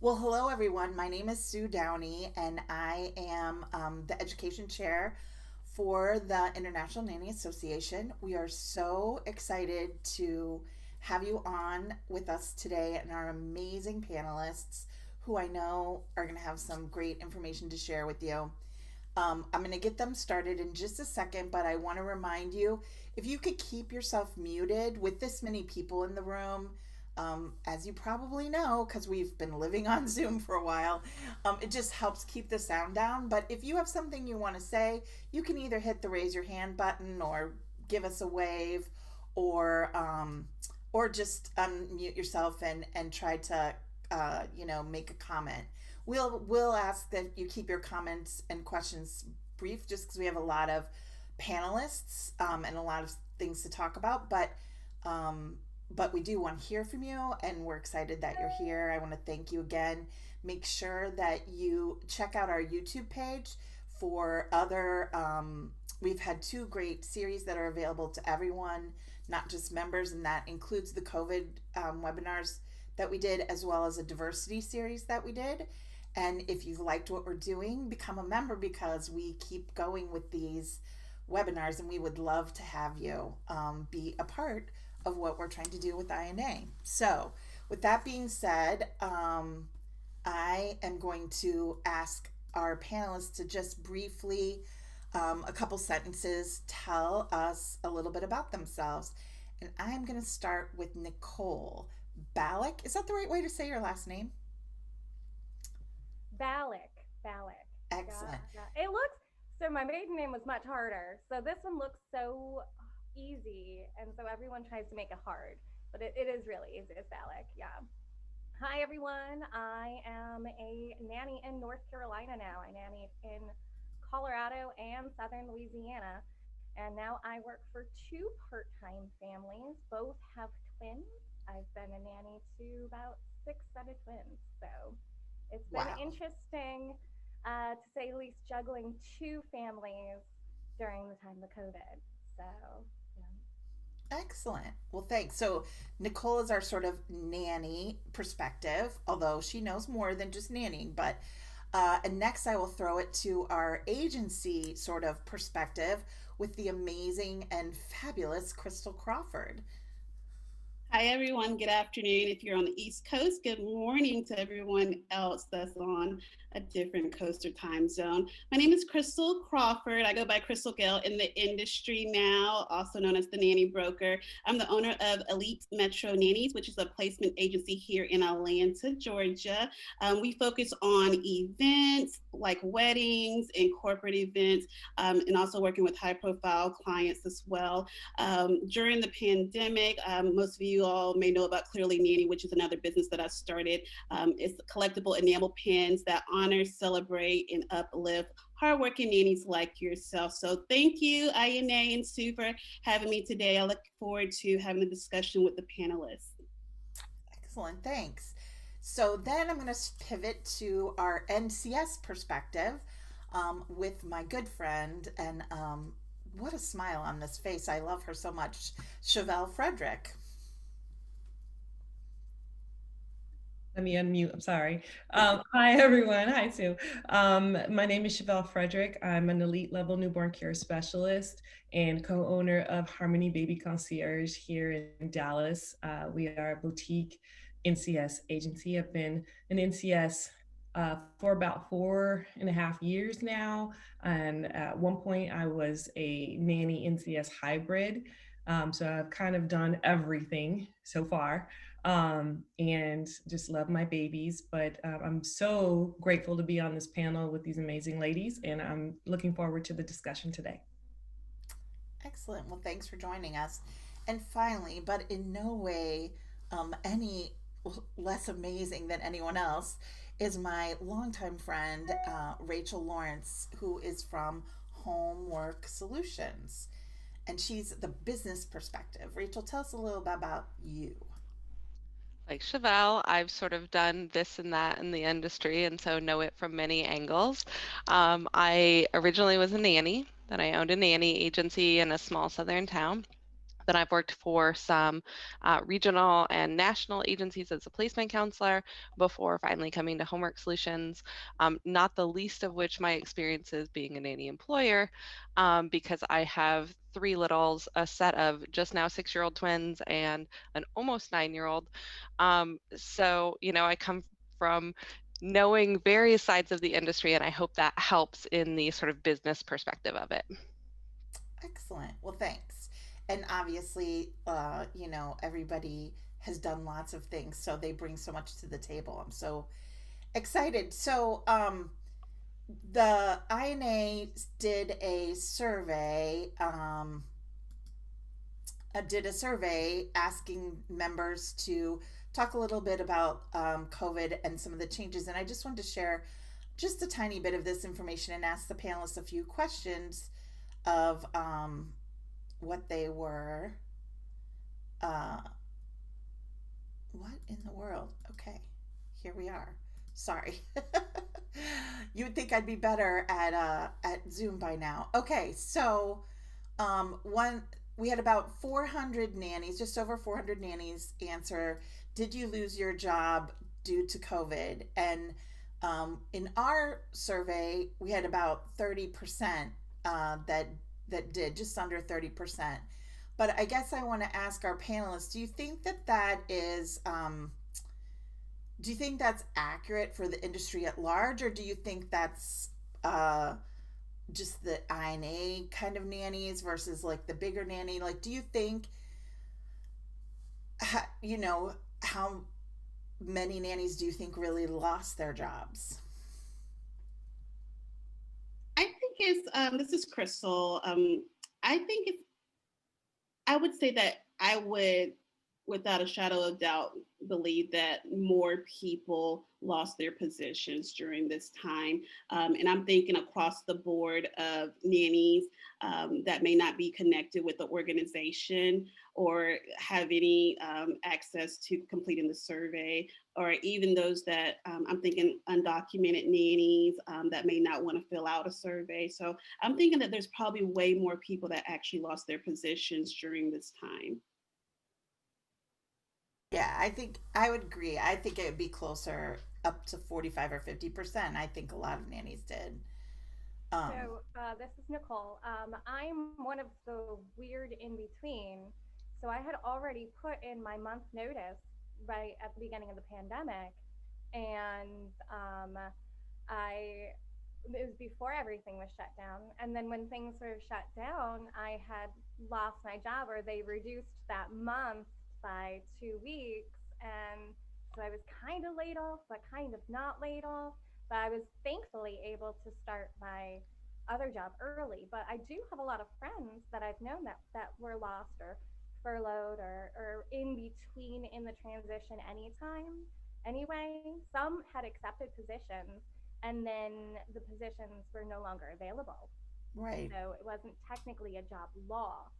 Well, hello everyone. My name is Sue Downey, and I am the education chair for the International Nanny Association. We are so excited to have you on with us today and our amazing panelists who I know are going to have some great information to share with you. I'm going to get them started in just a second, but I want to remind you if you could keep yourself muted with this many people in the room, as you probably know, because we've been living on Zoom for a while, it just helps keep the sound down. But if you have something you want to say, you can either hit the raise your hand button or give us a wave or just unmute yourself and try to make a comment. We'll ask that you keep your comments and questions brief, just because we have a lot of panelists and a lot of things to talk about. But we do want to hear from you, and we're excited that you're here. I want to thank you again. Make sure that you check out our YouTube page for other. We've had two great series that are available to everyone, not just members, and that includes the COVID webinars that we did, as well as a diversity series that we did. And if you've liked what we're doing, become a member because we keep going with these webinars, and we would love to have you be a part of what we're trying to do with INA. So, with that being said, I am going to ask our panelists to just briefly, a couple sentences, tell us a little bit about themselves. And I'm going to start with Nicole. Balak, is that the right way to say your last name? Balak, Balak. Excellent. Yeah. It looks so. My maiden name was much harder, so this one looks so easy, and so everyone tries to make it hard, but it is really easy. It's Balak. Yeah. Hi everyone. I am a nanny in North Carolina now. I nannied in Colorado and Southern Louisiana, and now I work for two part-time families. Both have twins. I've been a nanny to about six set of twins, so it's been Wow. interesting, to say the least, juggling two families during the time of COVID. So, yeah. Excellent. Well, thanks. So, Nicole is our sort of nanny perspective, although she knows more than just nannying. And next, I will throw it to our agency sort of perspective with the amazing and fabulous Crystal Crawford. Hi, everyone. Good afternoon. If you're on the East Coast, good morning to everyone else that's on a different coast or time zone. My name is Crystal Crawford. I go by Crystal Gale in the industry now, also known as the Nanny Broker. I'm the owner of Elite Metro Nannies, which is a placement agency here in Atlanta, Georgia. We focus on events like weddings and corporate events, and also working with high profile clients as well. During the pandemic, most of you all may know about Clearly Nanny, which is another business that I started. It's collectible enamel pins that honor, celebrate, and uplift hardworking nannies like yourself. So thank you, INA and Sue, for having me today. I look forward to having a discussion with the panelists. Excellent. Thanks. So, then I'm going to pivot to our NCS perspective with my good friend, and what a smile on this face. I love her so much, Chevelle Frederick. Let me unmute. I'm sorry. Hi, everyone. Hi, Sue. My name is Chevelle Frederick. I'm an elite level newborn care specialist and co owner of Harmony Baby Concierge here in Dallas. We are a boutique NCS agency. I've been an NCS for about 4.5 years now. And at one point, I was a nanny NCS hybrid. So I've kind of done everything so far and just love my babies. But I'm so grateful to be on this panel with these amazing ladies, and I'm looking forward to the discussion today. Excellent. Well, thanks for joining us. And finally, but in no way any less amazing than anyone else, is my longtime friend, Rachel Lawrence, who is from Homework Solutions. And she's the business perspective. Rachel, tell us a little bit about you. Like Chevelle, I've sort of done this and that in the industry and so know it from many angles. I originally was a nanny, then I owned a nanny agency in a small southern town. Then I've worked for some regional and national agencies as a placement counselor before finally coming to Homework Solutions, not the least of which my experiences being a nanny employer, because I have three littles, a set of just now 6-year-old twins and an almost 9-year-old. So, I come from knowing various sides of the industry, and I hope that helps in the sort of business perspective of it. Excellent. Well, thanks. And obviously, everybody has done lots of things, so they bring so much to the table. I'm so excited. So, the INA did a survey asking members to talk a little bit about COVID and some of the changes. And I just wanted to share just a tiny bit of this information and ask the panelists a few questions of what they were. What in the world? Okay, here we are. Sorry. You would think I'd be better at Zoom by now. Okay, so we had about 400 nannies, just over 400 nannies answer, did you lose your job due to COVID? And in our survey, we had about 30% that did, just under 30%. But I guess I want to ask our panelists, do you think that is, do you think that's accurate for the industry at large, or do you think that's just the INA kind of nannies versus like the bigger nanny? Like, do you think, how many nannies do you think really lost their jobs? I think this is Crystal. I think I would say that I would, without a shadow of doubt, believe that more people lost their positions during this time. And I'm thinking across the board of nannies that may not be connected with the organization or have any access to completing the survey, or even those that I'm thinking undocumented nannies that may not want to fill out a survey. So I'm thinking that there's probably way more people that actually lost their positions during this time. Yeah, I think I would agree. I think it would be closer up to 45 or 50%. I think a lot of nannies did. This is Nicole. I'm one of the weird in between. So I had already put in my month notice right at the beginning of the pandemic, and I it was before everything was shut down. And then when things were shut down, I had lost my job, or they reduced that month by 2 weeks. And so I was kind of laid off, but kind of not laid off. But I was thankfully able to start my other job early. But I do have a lot of friends that I've known that were lost or furloughed or in between in the transition anytime. Anyway, some had accepted positions and then the positions were no longer available. Right. So it wasn't technically a job loss.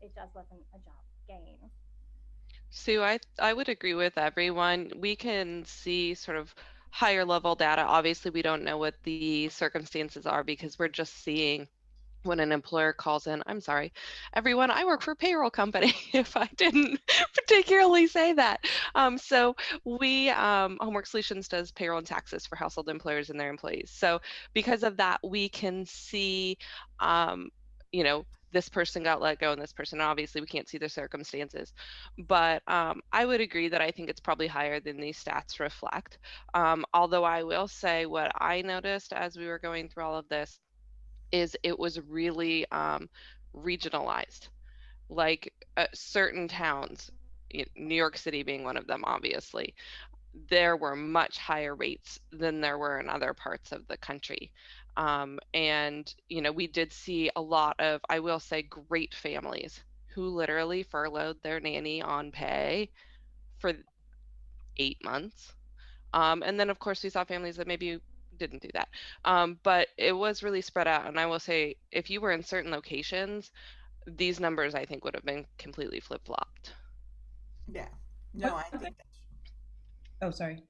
It just wasn't a job gain. Sue, I would agree with everyone. We can see sort of higher level data. Obviously, we don't know what the circumstances are because we're just seeing when an employer calls in, I'm sorry, everyone, I work for a payroll company, if I didn't particularly say that. So we, Homework Solutions does payroll and taxes for household employers and their employees. So because of that, we can see, this person got let go and this person, obviously we can't see their circumstances. But I would agree that I think it's probably higher than these stats reflect. Although I will say what I noticed as we were going through all of this is it was really regionalized. Like certain towns, New York City being one of them, obviously, there were much higher rates than there were in other parts of the country. And, we did see a lot of, I will say, great families who literally furloughed their nanny on pay for 8 months. And then, of course, we saw families that maybe didn't do that. But it was really spread out. And I will say, if you were in certain locations, these numbers, I think, would have been completely flip-flopped. Yeah. No, I think that's. Oh, sorry.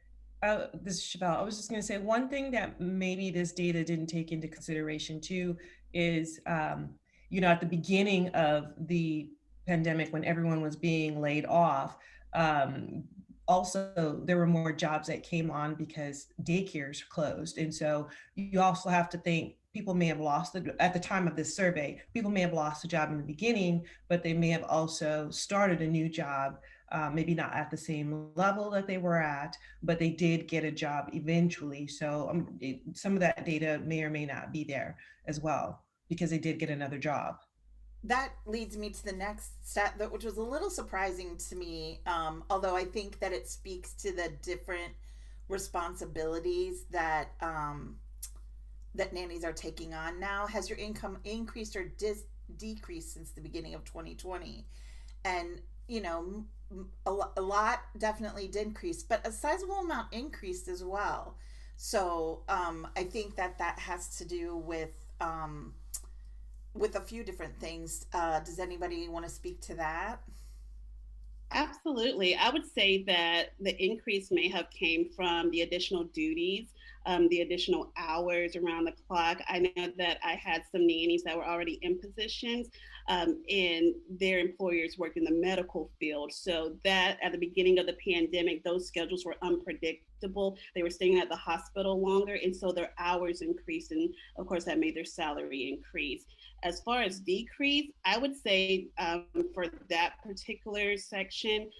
This is Chevelle. I was just going to say one thing that maybe this data didn't take into consideration too is, at the beginning of the pandemic when everyone was being laid off, um, also there were more jobs that came on because daycares closed. And so you also have to think people may have lost at the time of this survey, people may have lost a job in the beginning, but they may have also started a new job, maybe not at the same level that they were at, but they did get a job eventually. So some of that data may or may not be there as well because they did get another job. That leads me to the next stat, which was a little surprising to me. Although I think that it speaks to the different responsibilities that nannies are taking on now. Has your income increased or decreased since the beginning of 2020? And a lot definitely did increase, but a sizable amount increased as well. So I think that has to do with a few different things. Does anybody want to speak to that? Absolutely. I would say that the increase may have came from the additional duties, the additional hours around the clock. I know that I had some nannies that were already in positions, and their employers worked in the medical field. So that at the beginning of the pandemic, those schedules were unpredictable. They were staying at the hospital longer, and so their hours increased. And of course, that made their salary increase. As far as decrease, I would say for that particular section,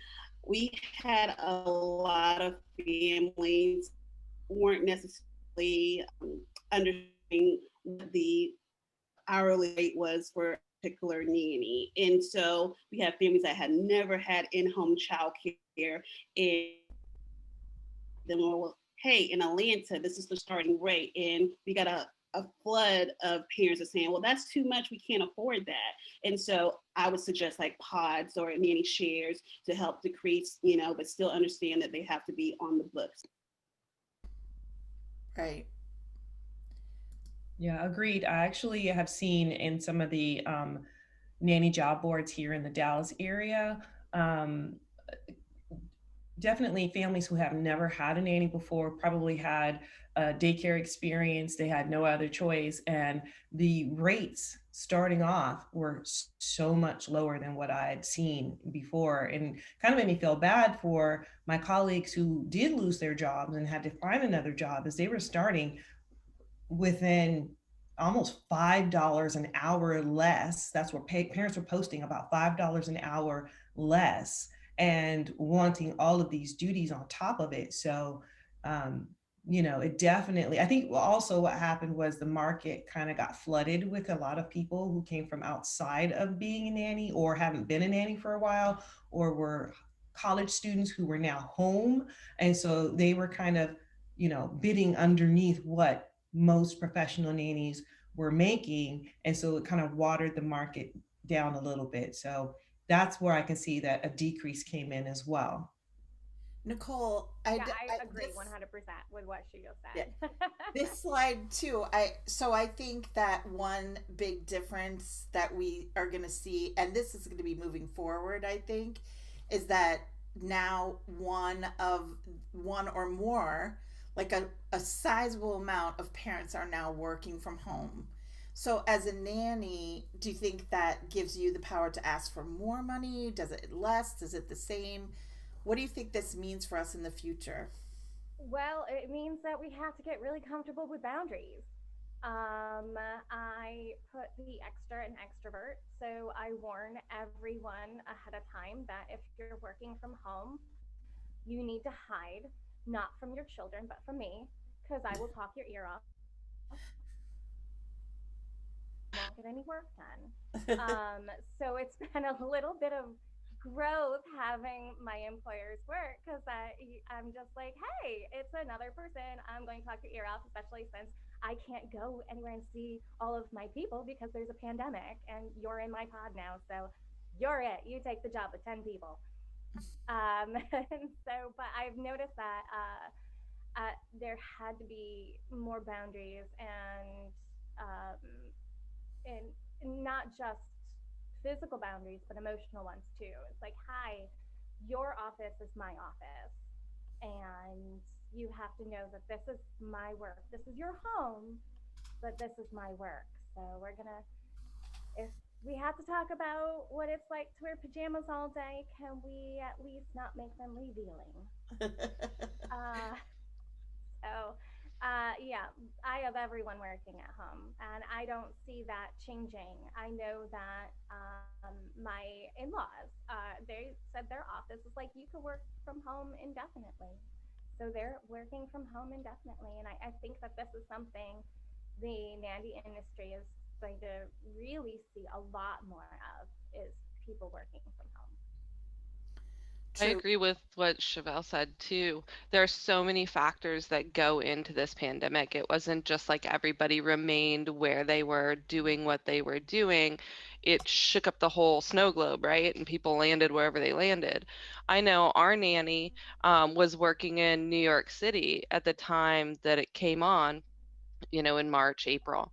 we had a lot of families weren't necessarily understanding what the hourly rate was for a particular nanny. And so we have families that had never had in-home childcare, and then well, hey, in Atlanta, this is the starting rate. And we got a flood of parents are saying, well, that's too much. We can't afford that. And so I would suggest like pods or nanny shares to help decrease, but still understand that they have to be on the books. Right. Yeah, agreed. I actually have seen in some of the nanny job boards here in the Dallas area, um, definitely families who have never had a nanny before, probably had a daycare experience, they had no other choice, and the rates starting off were so much lower than what I had seen before, and kind of made me feel bad for my colleagues who did lose their jobs and had to find another job as they were starting within almost $5 an hour less. That's what parents were posting, about $5 an hour less, and wanting all of these duties on top of it. So, it definitely, I think also what happened was the market kind of got flooded with a lot of people who came from outside of being a nanny or haven't been a nanny for a while, or were college students who were now home. And so they were kind of, bidding underneath what most professional nannies were making. And so it kind of watered the market down a little bit. So that's where I can see that a decrease came in as well. Nicole, Yeah, I agree 100% with what she just yeah, said. this slide too. I think that one big difference that we are going to see, and this is going to be moving forward, I think, is that now one or more, like a sizable amount of parents are now working from home. So as a nanny, do you think that gives you the power to ask for more money? Does it less? Does it the same? What do you think this means for us in the future? Well, it means that we have to get really comfortable with boundaries. I put the extra and extrovert, so I warn everyone ahead of time that if you're working from home, you need to hide, not from your children, but from me, because I will talk your ear off. Won't get any work done. So it's been a little bit of growth having my employers work because I'm just like, hey, it's another person. I'm going to talk your ear off, especially since I can't go anywhere and see all of my people because there's a pandemic and you're in my pod now. So you're it. You take the job with 10 people. And so, but I've noticed that there had to be more boundaries um, and not just physical boundaries, but emotional ones too. It's like, hi, your office is my office. And you have to know that this is my work. This is your home, but this is my work. So we're going to, if we have to talk about what it's like to wear pajamas all day. Can we at least not make them revealing? Uh, yeah, I have everyone working at home, and I don't see that changing. I know that my in-laws, they said their office is like you can work from home indefinitely, so they're working from home indefinitely, and I think that this is something the nanny industry is going to really see a lot more of is people working from home. I True. agree with what Chevelle said too. There are so many factors that go into this pandemic. It wasn't just like everybody remained where they were doing what they were doing. It shook up the whole snow globe, right? And people landed wherever they landed. I know our nanny was working in New York City at the time that it came on, in March, April.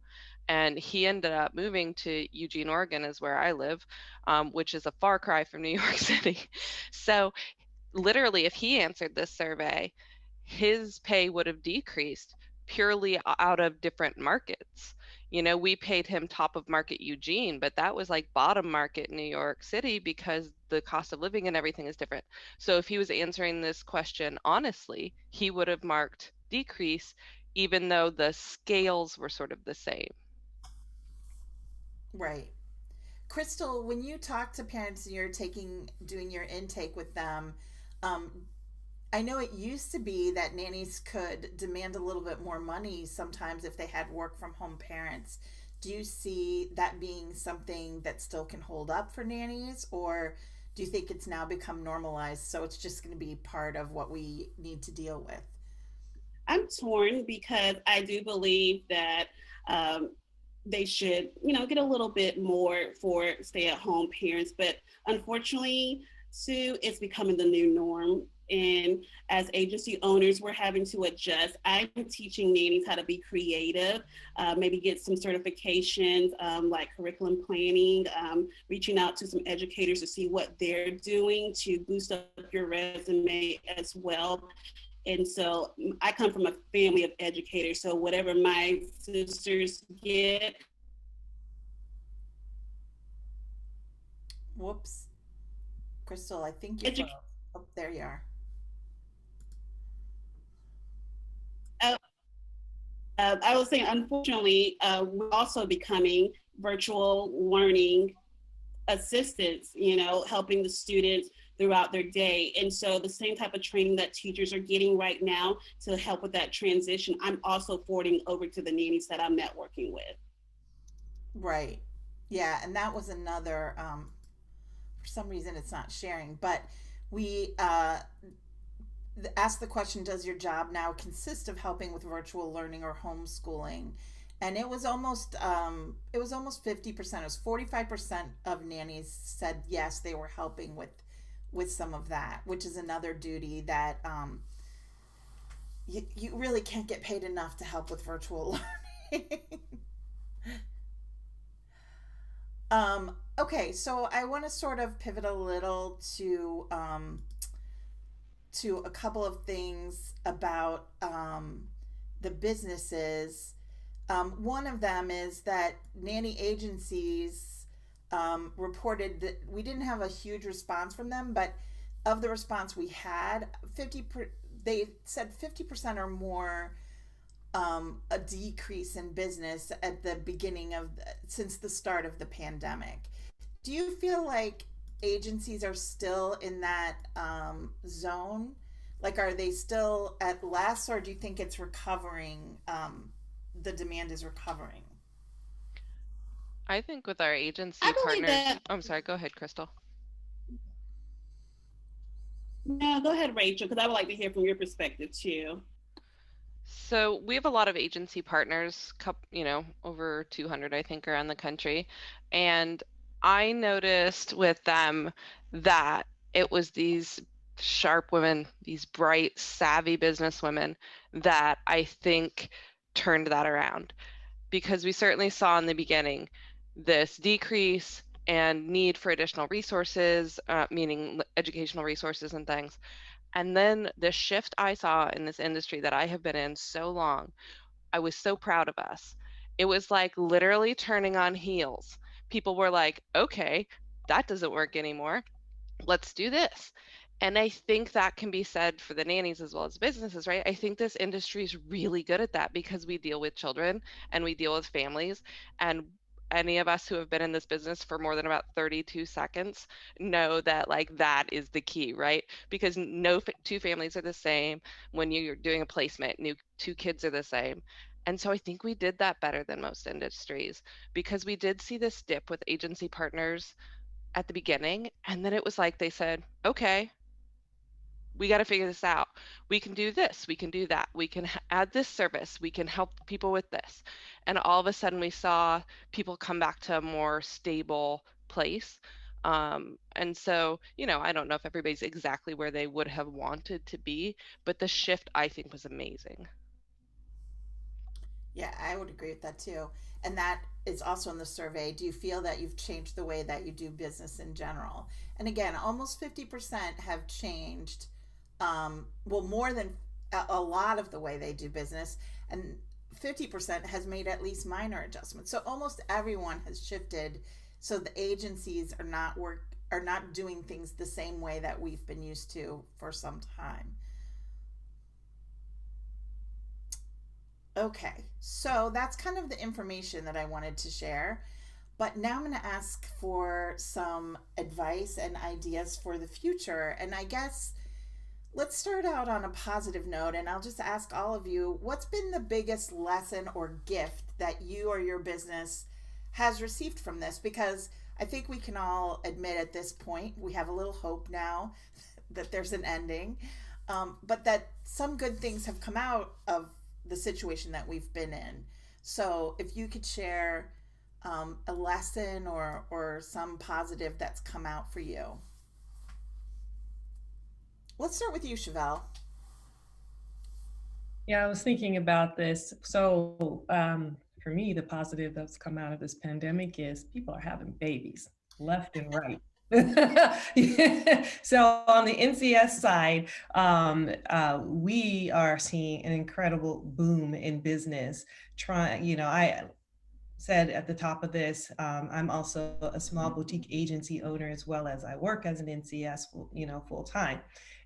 And he ended up moving to Eugene, Oregon, is where I live, which is a far cry from New York City. So literally, if he answered this survey, his pay would have decreased purely out of different markets. We paid him top of market Eugene, but that was like bottom market New York City because the cost of living and everything is different. So if he was answering this question honestly, he would have marked decrease, even though the scales were sort of the same. Right. Crystal, when you talk to parents and you're doing your intake with them, um, I know it used to be that nannies could demand a little bit more money sometimes if they had work from home parents. Do you see that being something that still can hold up for nannies, or do you think it's now become normalized so it's just going to be part of what we need to deal with? I'm torn because I do believe that um, they should, get a little bit more for stay-at-home parents. But unfortunately, Sue, it's becoming the new norm. And as agency owners, we're having to adjust. I'm teaching nannies how to be creative, maybe get some certifications like curriculum planning, reaching out to some educators to see what they're doing to boost up your resume as well. And so I come from a family of educators. So whatever my sisters get, Whoops. Crystal, I think you froze. edu- Oh, there you are. uh, I was saying, unfortunately, we're also becoming virtual learning assistants, helping the students throughout their day. And so the same type of training that teachers are getting right now to help with that transition, I'm also forwarding over to the nannies that I'm networking with. Right. Yeah, and that was another for some reason it's not sharing, but we asked the question, does your job now consist of helping with virtual learning or homeschooling? And it was almost 50%. It was 45% of nannies said yes, they were helping with some of that, which is another duty that you really can't get paid enough to help with virtual learning. Okay, so I want to sort of pivot a little to a couple of things about the businesses. One of them is that nanny agencies reported that we didn't have a huge response from them, but of the response we had, they said 50% or more a decrease in business at the beginning since the start of the pandemic. Do you feel like agencies are still in that zone? Like, are they still at less, or do you think it's recovering? The demand is recovering. I think with our I agency believe partners, that. I'm sorry, go ahead, Crystal. No, go ahead, Rachel, because I would like to hear from your perspective too. So we have a lot of agency partners, over 200, I think, around the country. And I noticed with them that it was these sharp women, these bright, savvy business women that I think turned that around. Because we certainly saw in the beginning this decrease and need for additional resources, meaning educational resources and things. And then the shift I saw in this industry that I have been in so long, I was so proud of us. It was like literally turning on heels people were like, okay, that doesn't work anymore. Let's do this. And I think that can be said for the nannies as well as businesses, right? I think this industry is really good at that because we deal with children and we deal with families. And any of us who have been in this business for more than about 32 seconds know that like that is the key, right? Because no two families are the same. When you're doing a placement, two kids are the same. And so I think we did that better than most industries because we did see this dip with agency partners at the beginning. And then it was like they said, okay, we got to figure this out. We can do this. We can do that. We can add this service. We can help people with this. And all of a sudden, we saw people come back to a more stable place. And so, I don't know if everybody's exactly where they would have wanted to be, but the shift I think was amazing. Yeah, I would agree with that too. And that is also in the survey. Do you feel that you've changed the way that you do business in general? And again, almost 50% have changed, well, more than a lot of the way they do business. And 50% has made at least minor adjustments. So almost everyone has shifted. So the agencies are not doing things the same way that we've been used to for some time. Okay, so that's kind of the information that I wanted to share. But now I'm going to ask for some advice and ideas for the future. And I guess let's start out on a positive note. And I'll just ask all of you, what's been the biggest lesson or gift that you or your business has received from this? Because I think we can all admit at this point, we have a little hope now that there's an ending, but that some good things have come out of the situation that we've been in. So if you could share a lesson or some positive that's come out for you. Let's start with you, Chevelle. Yeah, I was thinking about this. So for me, the positive that's come out of this pandemic is people are having babies left and right. So on the NCS side, we are seeing an incredible boom in business. I said at the top of this, I'm also a small boutique agency owner as well as I work as an NCS, full time.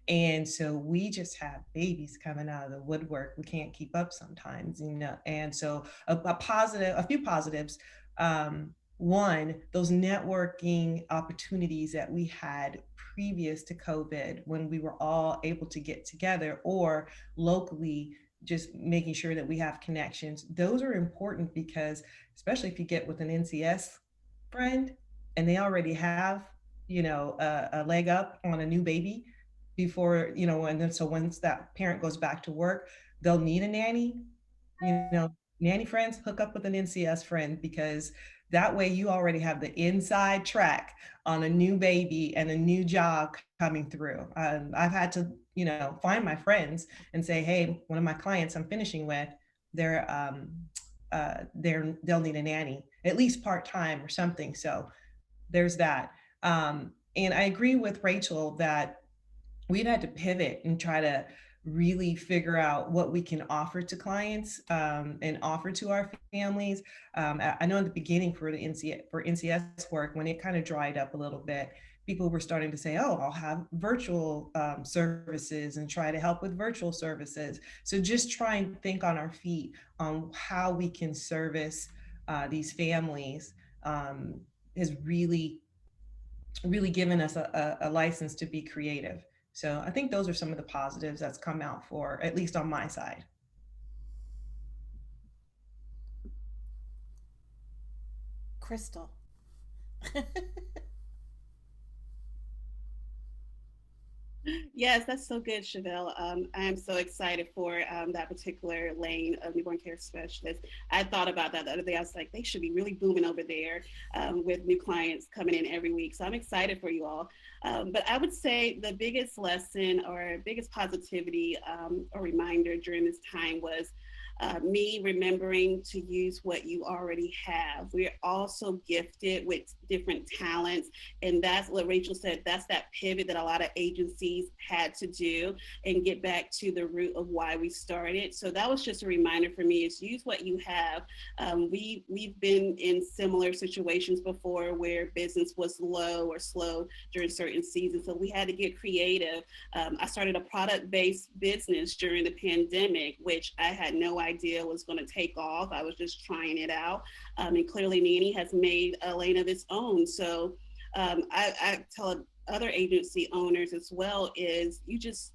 And so we just have babies coming out of the woodwork. We can't keep up sometimes, and so a few positives. One, those networking opportunities that we had previous to COVID when we were all able to get together or locally, just making sure that we have connections. Those are important because especially if you get with an NCS friend and they already have, a leg up on a new baby before, and then so once that parent goes back to work, they'll need a nanny, nanny friends, hook up with an NCS friend because that way you already have the inside track on a new baby and a new job coming through. I've had to, find my friends and say, hey, one of my clients I'm finishing with, they'll need a nanny, at least part-time or something. So there's that. And I agree with Rachel that we've had to pivot and try to really figure out what we can offer to clients and offer to our families. I know in the beginning for NCS work, when it kind of dried up a little bit, people were starting to say, oh, I'll have virtual services and try to help with virtual services. So just try and think on our feet on how we can service these families has really given us a license to be creative. So I think those are some of the positives that's come out for, at least on my side. Crystal. Yes, that's so good, Chevelle. I am so excited for that particular lane of newborn care specialists. I thought about that the other day. I was like, they should be really booming over there with new clients coming in every week. So I'm excited for you all. But I would say the biggest lesson or biggest positivity or reminder during this time was me remembering to use what you already have. We're also gifted with different talents. And that's what Rachel said. That's that pivot that a lot of agencies had to do and get back to the root of why we started. So that was just a reminder for me, is use what you have. We've been in similar situations before where business was low or slow during certain seasons. So we had to get creative. I started a product-based business during the pandemic, which I had no idea was going to take off. I was just trying it out. And clearly Nanny has made a lane of its own. So I tell other agency owners as well, is you just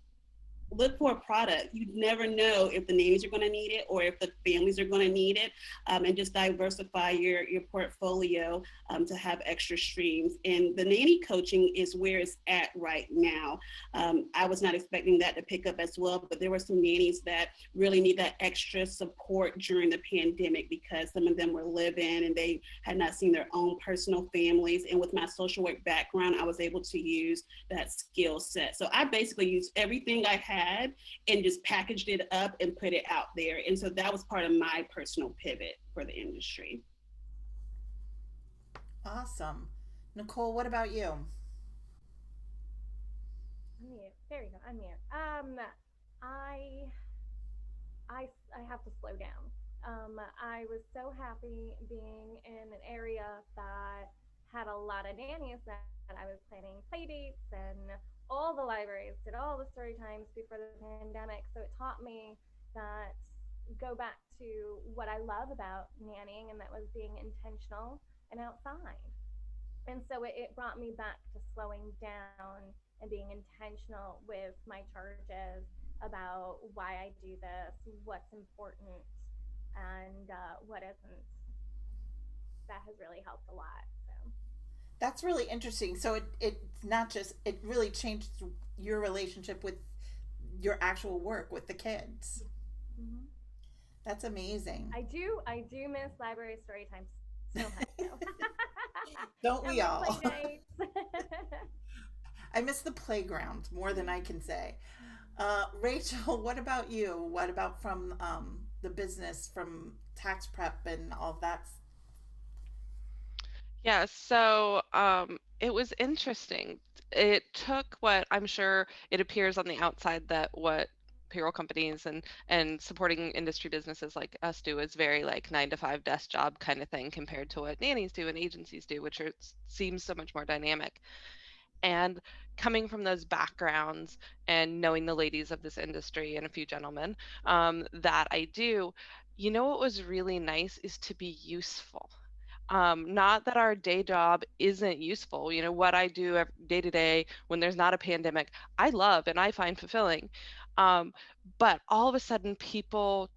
look for a product. You never know if the nannies are going to need it or if the families are going to need it, and just diversify your portfolio to have extra streams. And the nanny coaching is where it's at right now. I was not expecting that to pick up as well, but there were some nannies that really need that extra support during the pandemic because some of them were living and they had not seen their own personal families. And with my social work background, I was able to use that skill set. So I basically used everything I had and just packaged it up and put it out there. And so that was part of my personal pivot for the industry. Awesome. Nicole, what about you? Unmute. There you go. Unmute. I I have to slow down. I was so happy being in an area that had a lot of nannies that I was planning play dates and all the libraries did all the story times before the pandemic. So it taught me that go back to what I love about nannying, and that was being intentional and outside. And so it brought me back to slowing down and being intentional with my charges about why I do this, what's important, and what isn't. That has really helped a lot. So. That's really interesting. So it's not just, it really changed your relationship with your actual work with the kids. Mm-hmm. That's amazing. I do miss library story times so much. So. Don't we all? Play I miss the playground more than I can say. Rachel, what about you? What about from the business, from tax prep and all of that? Yeah, so it was interesting. It took what I'm sure it appears on the outside that what payroll companies and supporting industry businesses like us do is very like 9 to 5 desk job kind of thing compared to what nannies do and agencies do, which seems so much more dynamic. And coming from those backgrounds and knowing the ladies of this industry and a few gentlemen that I do, you know what was really nice is to be useful. Not that our day job isn't useful. You know, what I do day to day when there's not a pandemic, I love and I find fulfilling. But all of a sudden, people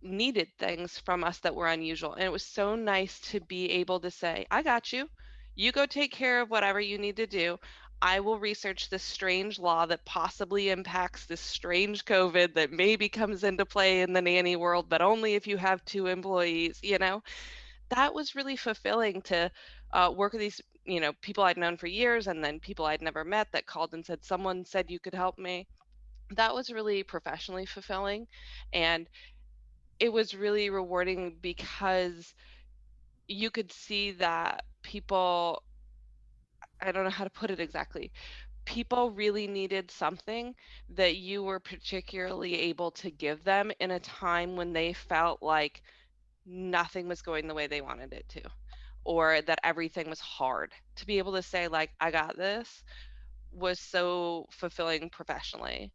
needed things from us that were unusual. And it was so nice to be able to say, I got you. You go take care of whatever you need to do. I will research this strange law that possibly impacts this strange COVID that maybe comes into play in the nanny world, but only if you have 2 employees, you know? That was really fulfilling to work with these, you know, people I'd known for years and then people I'd never met that called and said, someone said you could help me. That was really professionally fulfilling. And it was really rewarding because you could see that people, I don't know how to put it exactly, people really needed something that you were particularly able to give them in a time when they felt like nothing was going the way they wanted it to, or that everything was hard. To be able to say, like, I got this was so fulfilling professionally.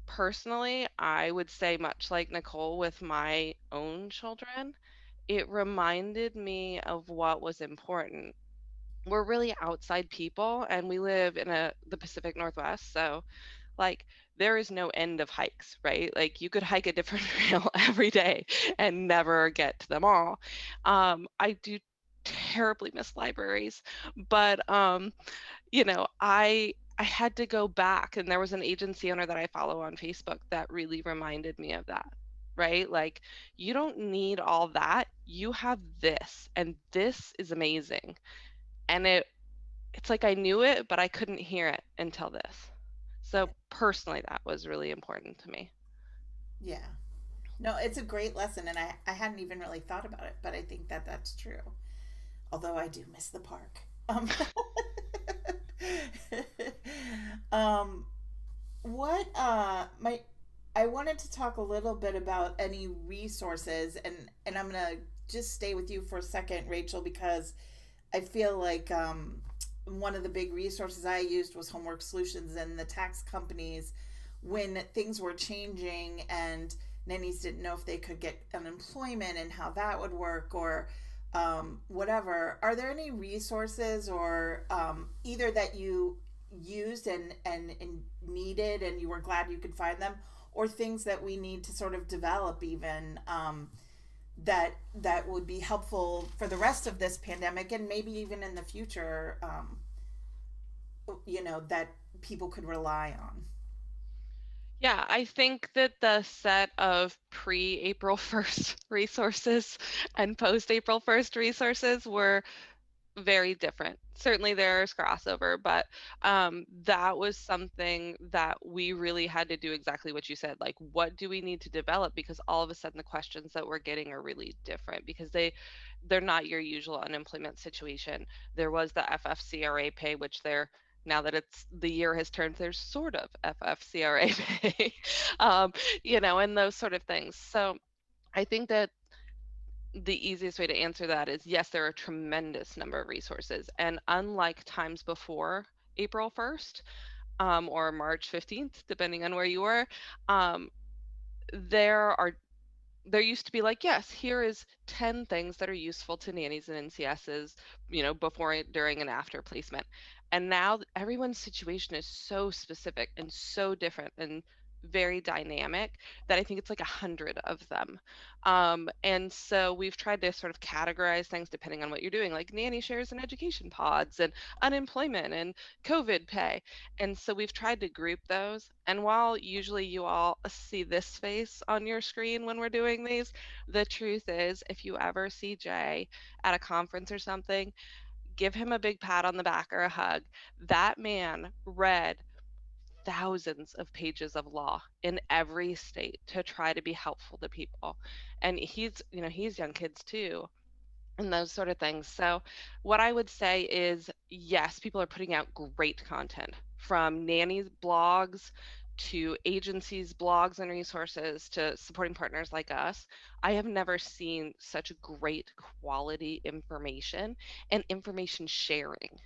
Personally, I would say, much like Nicole with my own children, it reminded me of what was important. We're really outside people and we live in the Pacific Northwest, so like there is no end of hikes, right? Like you could hike a different trail every day and never get to them all. I do terribly miss libraries, but you know, I had to go back, and there was an agency owner that I follow on Facebook that really reminded me of that. Right? Like you don't need all that. You have this, and this is amazing. And it's like I knew it, but I couldn't hear it until this. So personally, that was really important to me. Yeah. No, it's a great lesson, and I hadn't even really thought about it, but I think that that's true. Although I do miss the park. um, what my I wanted to talk a little bit about any resources, and I'm gonna just stay with you for a second, Rachel, because I feel like one of the big resources I used was Homework Solutions, and the tax companies, when things were changing and nannies didn't know if they could get unemployment and how that would work, or whatever. Are there any resources, or either that you used and needed and you were glad you could find them, or things that we need to sort of develop even, that would be helpful for the rest of this pandemic and maybe even in the future, that people could rely on? Yeah, I think that the set of pre-April 1st resources and post-April 1st resources were very different. Certainly there's crossover, but that was something that we really had to do exactly what you said. Like, what do we need to develop? Because all of a sudden the questions that we're getting are really different because they're not your usual unemployment situation. There was the FFCRA pay, which they're now that it's the year has turned, there's sort of FFCRA pay, and those sort of things. So I think that the easiest way to answer that is yes, there are a tremendous number of resources. And unlike times before April 1st, or March 15th, depending on where you were, um, there are there used to be like, yes, here is 10 things that are useful to nannies and NCSs, before, during, and after placement. And now everyone's situation is so specific and so different and very dynamic that I think it's like 100 of them. And so we've tried to sort of categorize things depending on what you're doing, like nanny shares and education pods and unemployment and COVID pay. And so we've tried to group those. And while usually you all see this face on your screen when we're doing these, the truth is, if you ever see Jay at a conference or something, give him a big pat on the back or a hug. That man read thousands of pages of law in every state to try to be helpful to people. And he's young kids too and those sort of things. So, what I would say is yes, people are putting out great content from nannies' blogs to agencies' blogs and resources to supporting partners like us. I have never seen such great quality information and information sharing,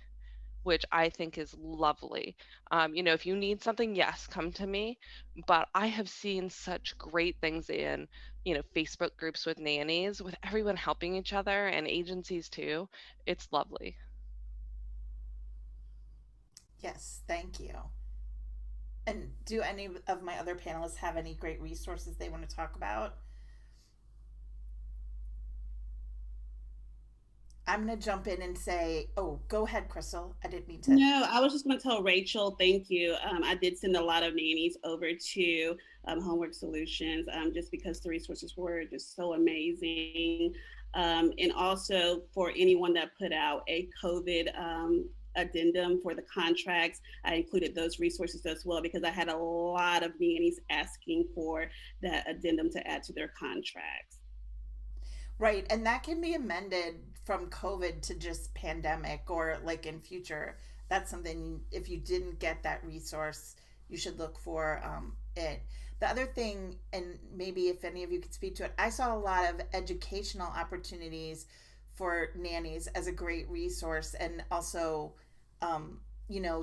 which I think is lovely. If you need something, yes, come to me. But I have seen such great things in, Facebook groups with nannies, with everyone helping each other and agencies too. It's lovely. Yes, thank you. And do any of my other panelists have any great resources they want to talk about? I'm going to jump in and say, oh, go ahead, Crystal. I didn't mean to. No, I was just going to tell Rachel, thank you. I did send a lot of nannies over to Homework Solutions, just because the resources were just so amazing. And also for anyone that put out a COVID addendum for the contracts, I included those resources as well because I had a lot of nannies asking for that addendum to add to their contracts. Right, and that can be amended from COVID to just pandemic, or like in future. That's something, if you didn't get that resource, you should look for it. The other thing, and maybe if any of you could speak to it, I saw a lot of educational opportunities for nannies as a great resource, and also,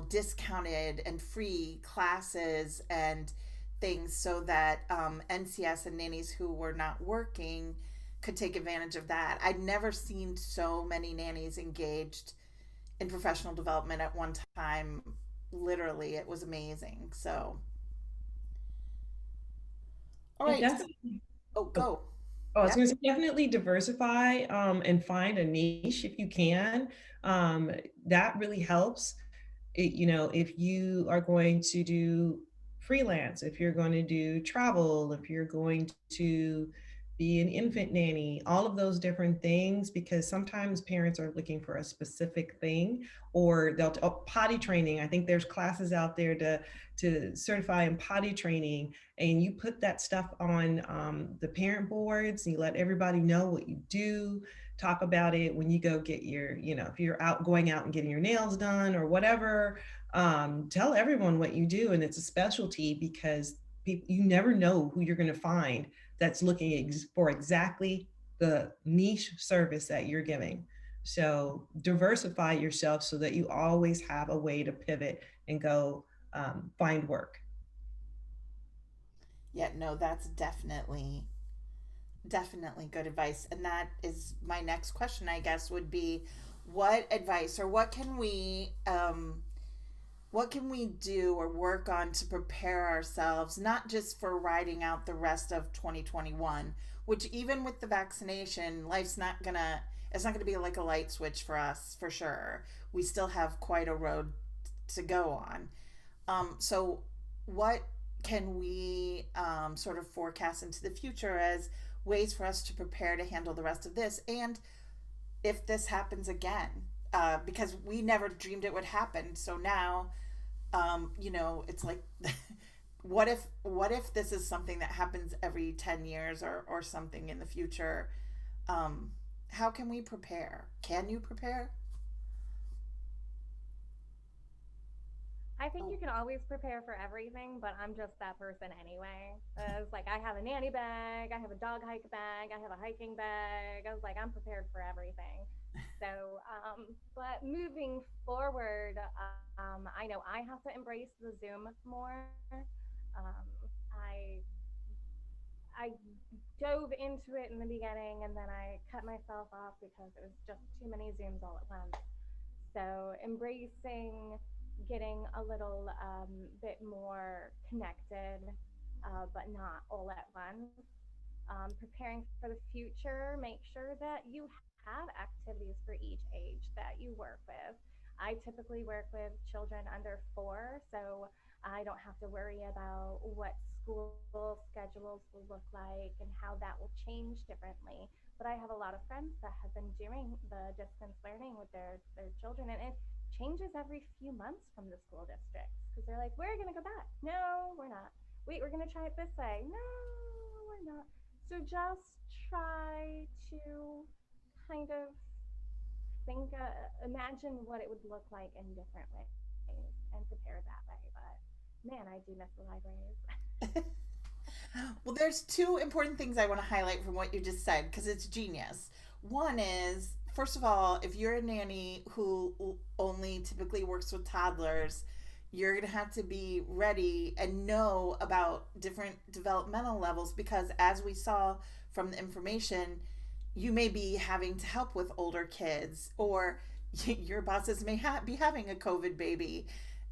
discounted and free classes and things, so that NCS and nannies who were not working could take advantage of that. I'd never seen so many nannies engaged in professional development at one time. Literally, it was amazing. So, all Yeah, right. definitely. Oh, go. Oh, I was Yeah. going to say definitely diversify and find a niche if you can. Um, that really helps. If you are going to do freelance, if you're going to do travel, if you're going to, be an infant nanny, all of those different things, because sometimes parents are looking for a specific thing, or they'll potty training. I think there's classes out there to certify in potty training, and you put that stuff on the parent boards, and you let everybody know what you do. Talk about it when you go get your, if you're out going out and getting your nails done or whatever. Tell everyone what you do, and it's a specialty because you never know who you're going to find that's looking for exactly the niche service that you're giving. So diversify yourself so that you always have a way to pivot and go find work. Yeah, no, that's definitely good advice. And that is my next question, I guess, would be what advice or what can we do or work on to prepare ourselves, not just for riding out the rest of 2021, which even with the vaccination, it's not gonna be like a light switch for us for sure. We still have quite a road to go on. So what can we sort of forecast into the future as ways for us to prepare to handle the rest of this? And if this happens again, because we never dreamed it would happen. So now, it's like, what if this is something that happens every 10 years or something in the future? How can we prepare? Can you prepare? I think you can always prepare for everything, but I'm just that person anyway. It's like I have a nanny bag, I have a dog hike bag, I have a hiking bag. I was like, I'm prepared for everything. So, but moving forward, I know I have to embrace the Zoom more. I dove into it in the beginning, and then I cut myself off because it was just too many Zooms all at once. So embracing getting a little bit more connected, but not all at once. Preparing for the future, make sure that you have activities for each age that you work with. I typically work with children under 4, so I don't have to worry about what school schedules will look like and how that will change differently. But I have a lot of friends that have been doing the distance learning with their children, and it changes every few months from the school districts because they're like, we're going to go back. No, we're not. Wait, we're going to try it this way. No, we're not. So just try to kind of imagine what it would look like in different ways and prepare that way. But man, I do miss the libraries. Well, there's two important things I want to highlight from what you just said because it's genius. One is, first of all, if you're a nanny who only typically works with toddlers, you're going to have to be ready and know about different developmental levels because, as we saw from the information, you may be having to help with older kids, or your bosses may be having a COVID baby.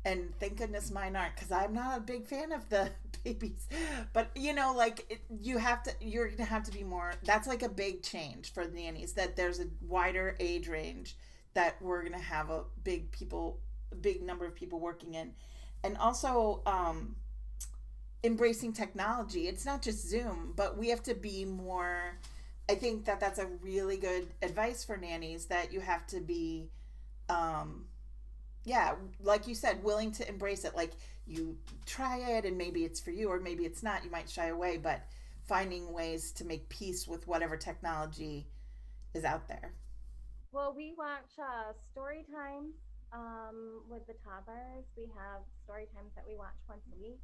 And thank goodness mine aren't, because I'm not a big fan of the babies. But you're gonna have to be more. That's like a big change for nannies. That there's a wider age range that we're gonna have a big number of people working in, and also embracing technology. It's not just Zoom, but we have to be more. I think that that's a really good advice for nannies, that you have to be, yeah, like you said, willing to embrace it. Like, you try it and maybe it's for you or maybe it's not. You might shy away, but finding ways to make peace with whatever technology is out there. Well, we watch story times with the toddlers. We have story times that we watch once a week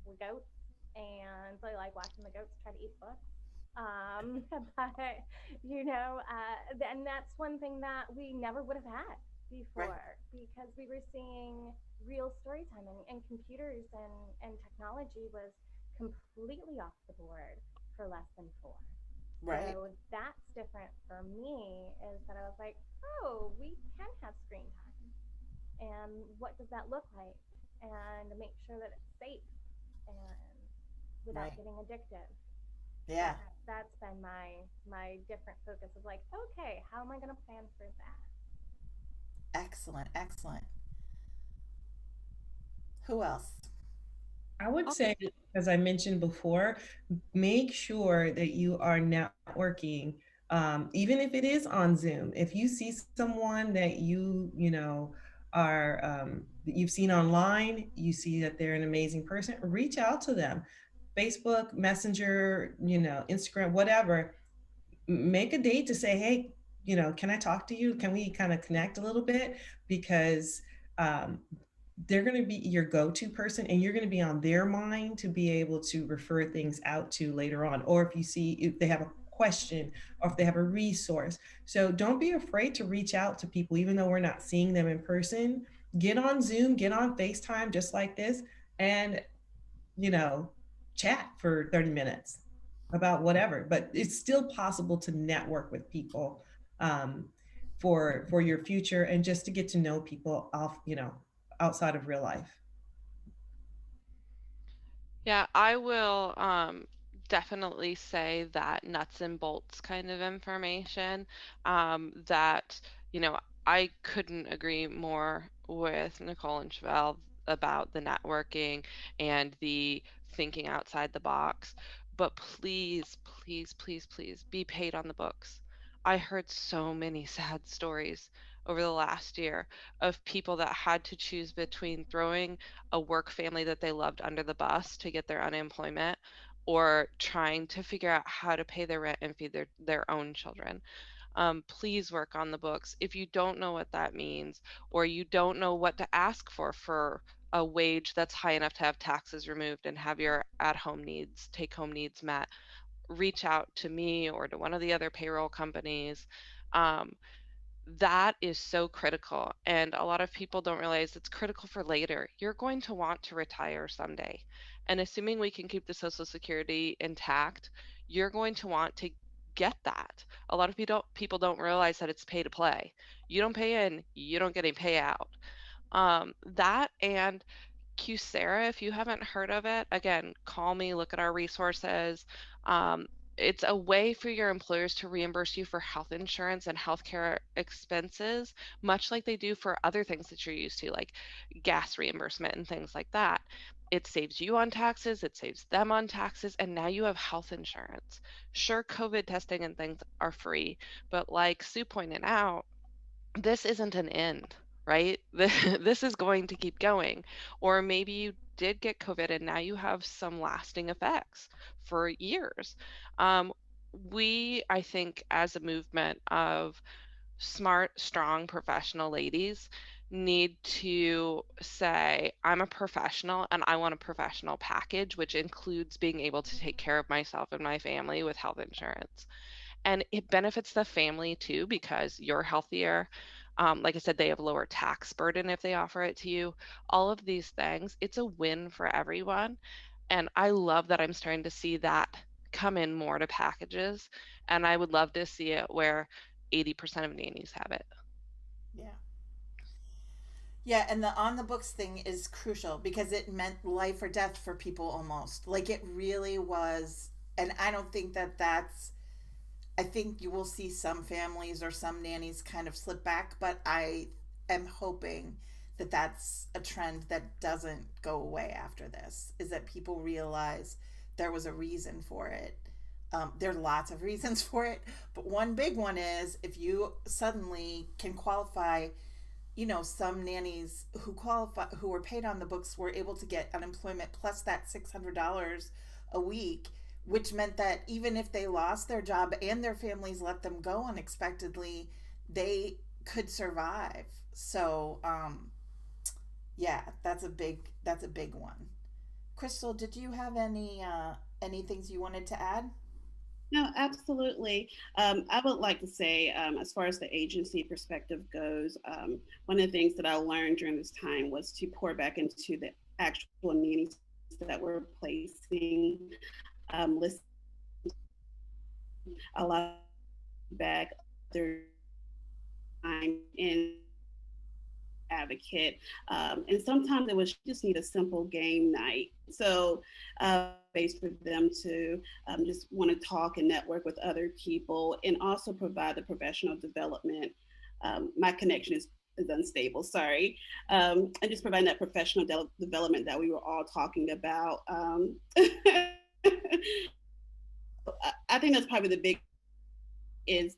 with goats, and so I like watching the goats try to eat books. But and that's one thing that we never would have had Right. before because we were seeing real story time, and computers and technology was completely off the board for less than 4. Right. So that's different for me is that I was like, oh, we can have screen time. And what does that look like? And make sure that it's safe and without Right. getting addictive. So Yeah. that's been my different focus of like, okay, how am I going to plan for that? Excellent. Excellent. Who else? I would Okay. say, as I mentioned before, make sure that you are networking, even if it is on Zoom. If you see someone that you know, are that you've seen online, you see that they're an amazing person, reach out to them. Facebook, Messenger, you know, Instagram, whatever. Make a date to say, hey, you know, can I talk to you? Can we kind of connect a little bit? Because um, they're going to be your go-to person, and you're going to be on their mind to be able to refer things out to later on, or if you see if they have a question or if they have a resource. So don't be afraid to reach out to people even though we're not seeing them in person. Get on Zoom, get on FaceTime just like this, and you know, chat for 30 minutes about whatever. But it's still possible to network with people, um, for your future, and just to get to know people off, you know, outside of real life. Yeah, I will definitely say that nuts and bolts kind of information, that, you know, I couldn't agree more with Nicole and Chevelle about the networking and the thinking outside the box. But please, please, please, please be paid on the books. I heard so many sad stories over the last year of people that had to choose between throwing a work family that they loved under the bus to get their unemployment, or trying to figure out how to pay their rent and feed their own children. Please work on the books. If you don't know what that means, or you don't know what to ask for a wage that's high enough to have taxes removed and have your at-home needs, take-home needs met, reach out to me or to one of the other payroll companies. Um, that is so critical. And a lot of people don't realize it's critical for later. You're going to want to retire someday. And assuming we can keep the Social Security intact, you're going to want to get that. A lot of people don't realize that it's pay to play. You don't pay in, you don't get a payout. That and Qsera, if you haven't heard of it, again, call me, look at our resources. Um, it's a way for your employers to reimburse you for health insurance and healthcare expenses, much like they do for other things that you're used to, like gas reimbursement and things like that. It saves you on taxes, it saves them on taxes, and now you have health insurance. Sure, COVID testing and things are free, but like Sue pointed out, this isn't an end, right? This is going to keep going. Or maybe you did get COVID and now you have some lasting effects for years. Um, I think, as a movement of smart, strong, professional ladies, need to say, I'm a professional and I want a professional package, which includes being able to take care of myself and my family with health insurance. And it benefits the family too because you're healthier. Like I said, they have lower tax burden if they offer it to you. All of these things, it's a win for everyone. And I love that I'm starting to see that come in more to packages. And I would love to see it where 80% of nannies have it. Yeah. Yeah, and the on the books thing is crucial because it meant life or death for people almost. Like it really was. And I don't think that that's, I think you will see some families or some nannies kind of slip back, but I am hoping that that's a trend that doesn't go away after this, is that people realize there was a reason for it. There are lots of reasons for it, but one big one is if you suddenly can qualify, you know, some nannies who qualify, who were paid on the books, were able to get unemployment plus that $600 a week, which meant that even if they lost their job and their families let them go unexpectedly, they could survive. So yeah, that's a big one. Crystal, did you have any things you wanted to add? No, absolutely. I would like to say, as far as the agency perspective goes, one of the things that I learned during this time was to pour back into the actual nannies that we're placing, listen a lot back their time in advocate. And sometimes it was just need a simple game night. So space for them to just want to talk and network with other people and also provide the professional development. My connection is is unstable, sorry. And just providing that professional development that we were all talking about. I think that's probably the big is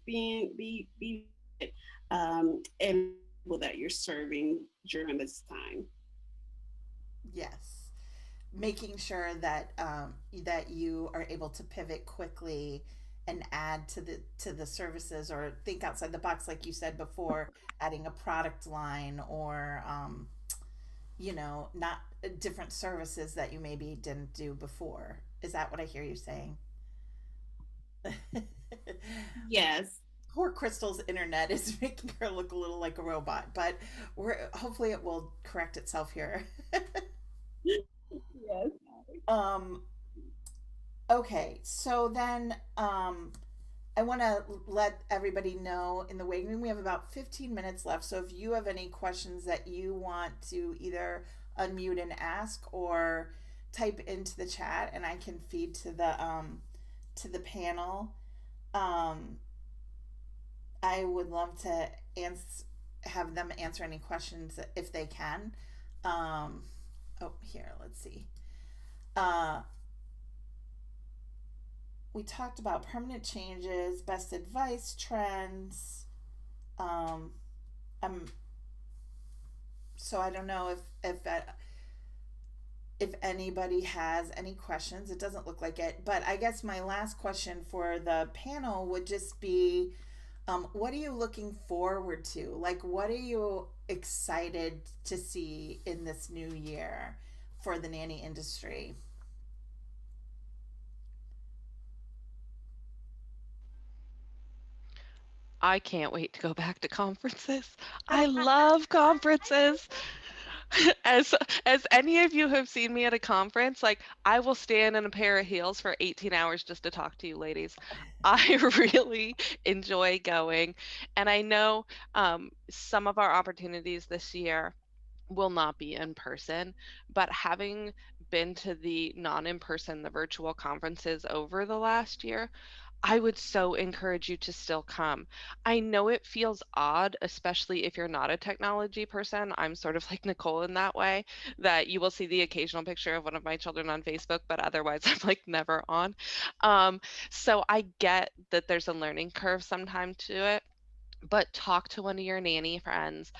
and people that you're serving during this time. Yes, making sure that that you are able to pivot quickly and add to the services or think outside the box, like you said before, adding a product line or you know, not different services that you maybe didn't do before. Is that what I hear you saying? Yes. Poor Crystal's internet is making her look a little like a robot, but we're hopefully it will correct itself here. Yes. um okay, so then I want to let everybody know in the waiting room we have about 15 minutes left. So if you have any questions that you want to either unmute and ask or type into the chat and I can feed to the panel. Um I would love to have them answer any questions if they can. Um oh, here, let's see. Uh we talked about permanent changes, best advice, trends. Um, so I don't know if anybody has any questions. It doesn't look like it, but I guess my last question for the panel would just be, what are you looking forward to? Like, what are you excited to see in this new year for the nanny industry? I can't wait to go back to conferences. I love conferences. As as any of you have seen me at a conference, like I will stand in a pair of heels for 18 hours just to talk to you ladies. I really enjoy going. And I know some of our opportunities this year will not be in person, but having been to the non in person, the virtual conferences over the last year, I would so encourage you to still come. I know it feels odd, especially if you're not a technology person. I'm sort of like Nicole in that way, that you will see the occasional picture of one of my children on Facebook, but otherwise I'm like never on. Um, so I get that there's a learning curve sometime to it, but talk to one of your nanny friends,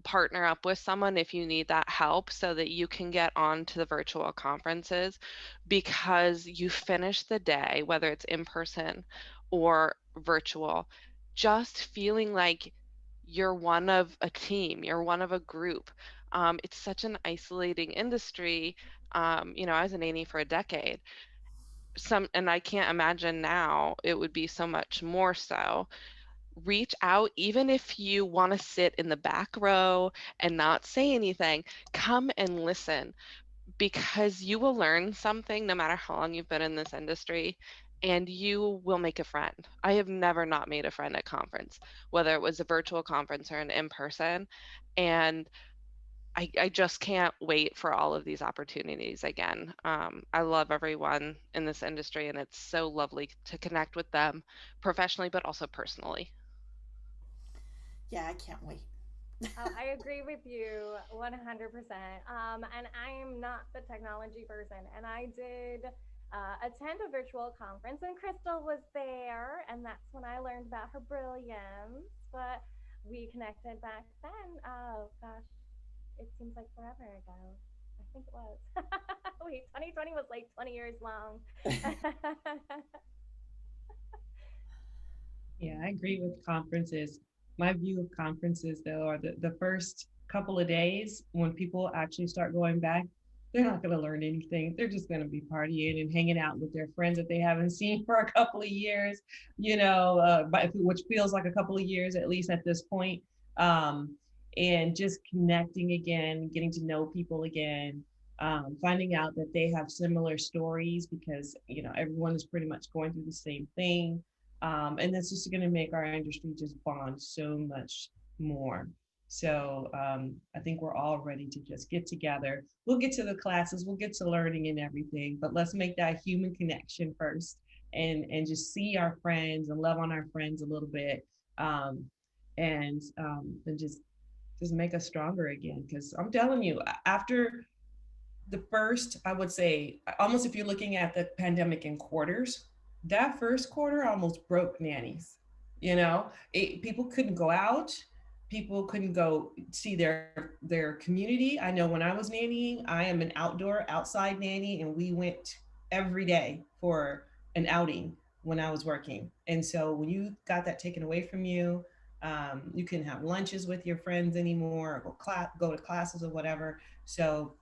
partner up with someone if you need that help so that you can get on to the virtual conferences, because you finish the day, whether it's in person or virtual, just feeling like you're one of a team, you're one of a group. It's such an isolating industry. I was a nanny for a decade. And I can't imagine now it would be so much more so. Reach out, even if you want to sit in the back row and not say anything, come and listen, because you will learn something no matter how long you've been in this industry, and you will make a friend. I have never not made a friend at conference, whether it was a virtual conference or an in-person. And I just can't wait for all of these opportunities again. I love everyone in this industry, and it's so lovely to connect with them professionally, but also personally. Yeah, I can't wait. Oh, I agree with you 100%. And I'm not the technology person. And I did attend a virtual conference, and Crystal was there. And that's when I learned about her brilliance. But we connected back then. Oh, gosh, it seems like forever ago. I think it was. Wait, 2020 was like 20 years long. Yeah, I agree with conferences. My view of conferences, though, are the first couple of days when people actually start going back, they're not going to learn anything. They're just going to be partying and hanging out with their friends that they haven't seen for a couple of years, which feels like a couple of years, at least at this point. Um, and just connecting again, getting to know people again, finding out that they have similar stories because, everyone is pretty much going through the same thing, and that's just going to make our industry just bond so much more. So I think we're all ready to just get together. We'll get to the classes, we'll get to learning and everything, but let's make that human connection first, and just see our friends and love on our friends a little bit, and just just make us stronger again. Because I'm telling you, after the first, I would say, almost if you're looking at the pandemic in quarters, that first quarter almost broke nannies. People couldn't go out. People couldn't go see their community. I know when I was nannying, I am an outdoor outside nanny, and we went every day for an outing when I was working. And so when you got that taken away from you, you couldn't have lunches with your friends anymore, or go to classes or whatever. So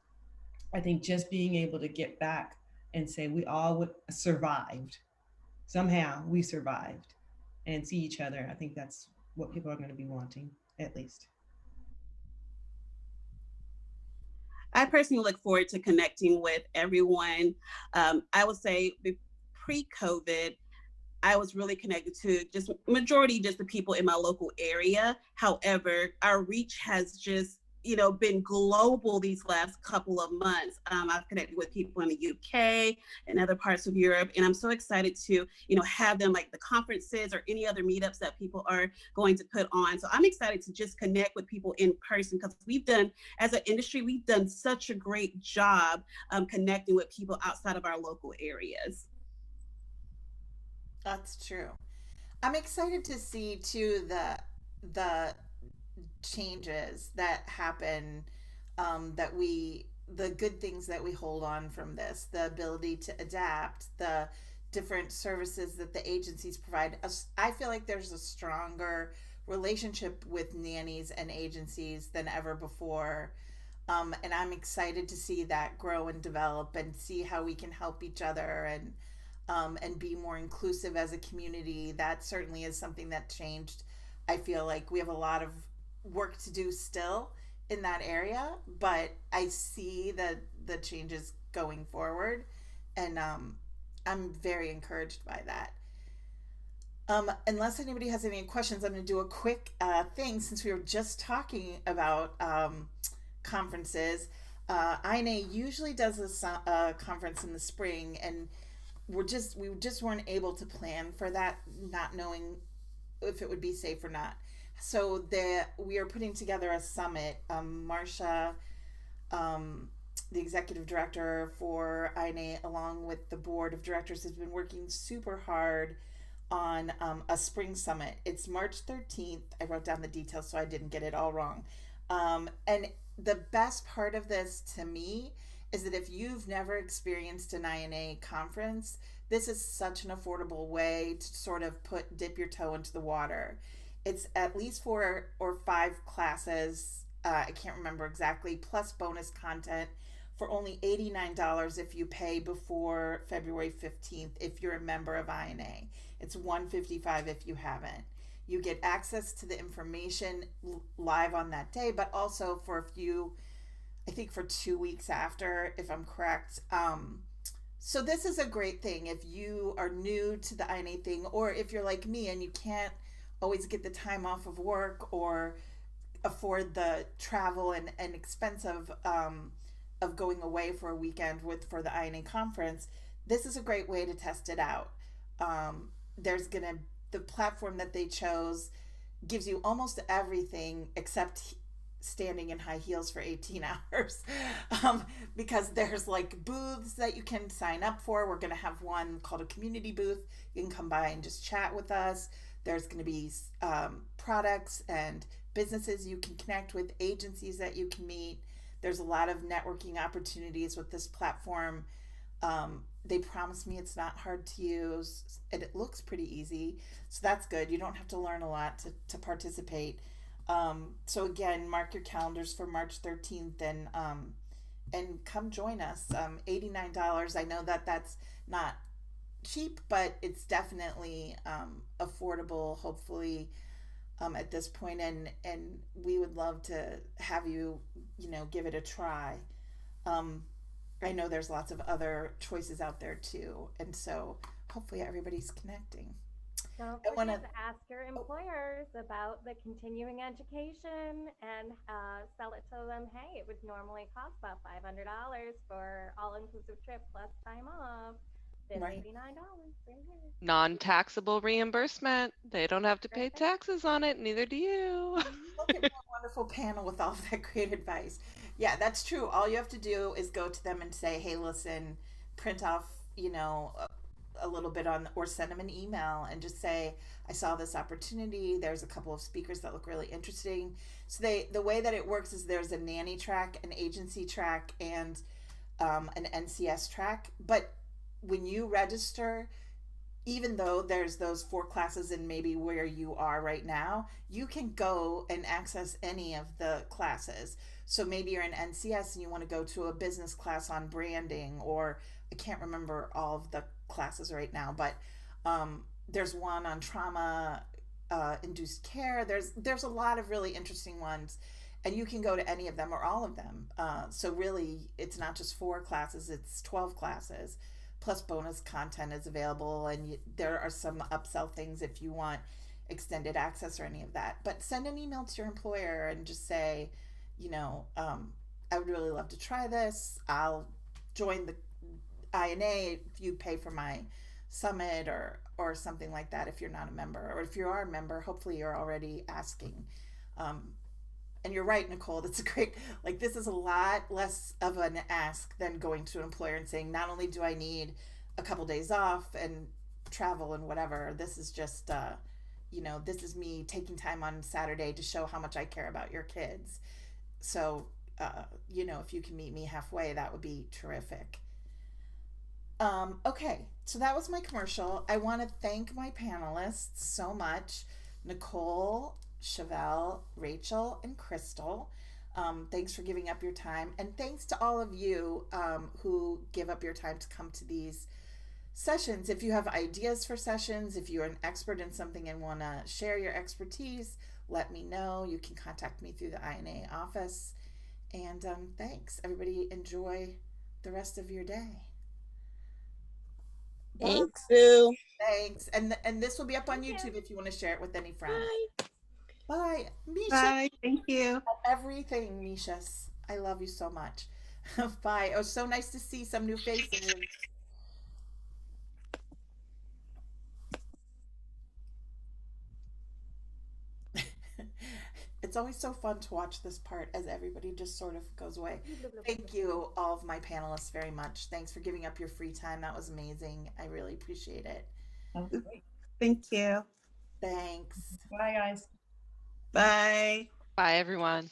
I think just being able to get back and say we all survived. Somehow we survived and see each other. I think that's what people are going to be wanting, at least. I personally look forward to connecting with everyone. I would say pre-COVID, I was really connected to just majority just the people in my local area. However, our reach has just been global these last couple of months. I've connected with people in the UK and other parts of Europe, and I'm so excited to have them like the conferences or any other meetups that people are going to put on. So I'm excited to just connect with people in person, because as an industry, we've done such a great job connecting with people outside of our local areas. That's true. I'm excited to see too the changes that happen, the good things that we hold on from this, the ability to adapt, the different services that the agencies provide us. I feel like there's a stronger relationship with nannies and agencies than ever before. And I'm excited to see that grow and develop and see how we can help each other and be more inclusive as a community. That certainly is something that changed. I feel like we have a lot of work to do still in that area, but I see the changes going forward, and I'm very encouraged by that. Unless anybody has any questions, I'm going to do a quick thing since we were just talking about conferences. INA usually does a conference in the spring, and we just weren't able to plan for that, not knowing if it would be safe or not. So we are putting together a summit. Marcia, the executive director for INA, along with the board of directors, has been working super hard on a spring summit. It's March 13th. I wrote down the details so I didn't get it all wrong. And the best part of this to me is that if you've never experienced an INA conference, this is such an affordable way to sort of dip your toe into the water. It's at least 4 or 5 classes, I can't remember exactly, plus bonus content for only $89 if you pay before February 15th if you're a member of INA. It's $155 if you haven't. You get access to the information live on that day, but also for I think for 2 weeks after, if I'm correct. So this is a great thing if you are new to the INA thing, or if you're like me and you can't always get the time off of work or afford the travel and expense of going away for a weekend for the INA conference. This is a great way to test it out. The platform that they chose gives you almost everything except standing in high heels for 18 hours, because there's like booths that you can sign up for. We're going to have one called a community booth. You can come by and just chat with us. There's going to be products and businesses you can connect with, agencies that you can meet. There's a lot of networking opportunities with this platform. They promise me it's not hard to use, and it looks pretty easy. So that's good. You don't have to learn a lot to participate. So again, mark your calendars for March 13th and come join us. $89. I know that's not cheap, but it's definitely affordable, hopefully, at this point, and we would love to have you give it a try. I know there's lots of other choices out there too, and so hopefully everybody's connecting. Don't forget to ask your employers about the continuing education and sell it to them. Hey, it would normally cost about $500 for all-inclusive trip plus time off. Then Right. $89. Non-taxable reimbursement. They don't have to pay taxes on it, neither do you. Look at what wonderful panel with all of that great advice. Yeah, that's true. All you have to do is go to them and say, "Hey, listen, print off, a little bit on, or send them an email and just say, I saw this opportunity. There's a couple of speakers that look really interesting." So the way that it works is there's a nanny track, an agency track, and an NCS track. But when you register, even though there's those 4 classes in maybe where you are right now, you can go and access any of the classes. So maybe you're in NCS and you want to go to a business class on branding, or I can't remember all of the classes right now, but there's one on trauma induced care. There's a lot of really interesting ones, and you can go to any of them or all of them. So really, it's not just 4 classes; it's 12 classes. Plus bonus content is available, and there are some upsell things if you want extended access or any of that. But send an email to your employer and just say, I would really love to try this. I'll join the INA if you pay for my summit, or something like that if you're not a member. Or if you are a member, hopefully you're already asking. And you're right, Nicole, that's a great, this is a lot less of an ask than going to an employer and saying, not only do I need a couple days off and travel and whatever, this is just, this is me taking time on Saturday to show how much I care about your kids. So, if you can meet me halfway, that would be terrific. Okay, so that was my commercial. I want to thank my panelists so much, Nicole, Chevelle, Rachel, and Crystal. Thanks for giving up your time, and thanks to all of you who give up your time to come to these sessions. If you have ideas for sessions, if you're an expert in something and want to share your expertise, let me know. You can contact me through the INA office. And thanks. Everybody enjoy the rest of your day. Thanks, Sue. Thanks. And this will be up on YouTube if you want to share it with any friends. Bye. Bye. Misha. Bye. Thank you. Everything, Mishas. I love you so much. Bye. It was so nice to see some new faces. It's always so fun to watch this part as everybody just sort of goes away. Thank you, all of my panelists, very much. Thanks for giving up your free time. That was amazing. I really appreciate it. Thank you. Thanks. Bye, guys. Bye. Bye, everyone.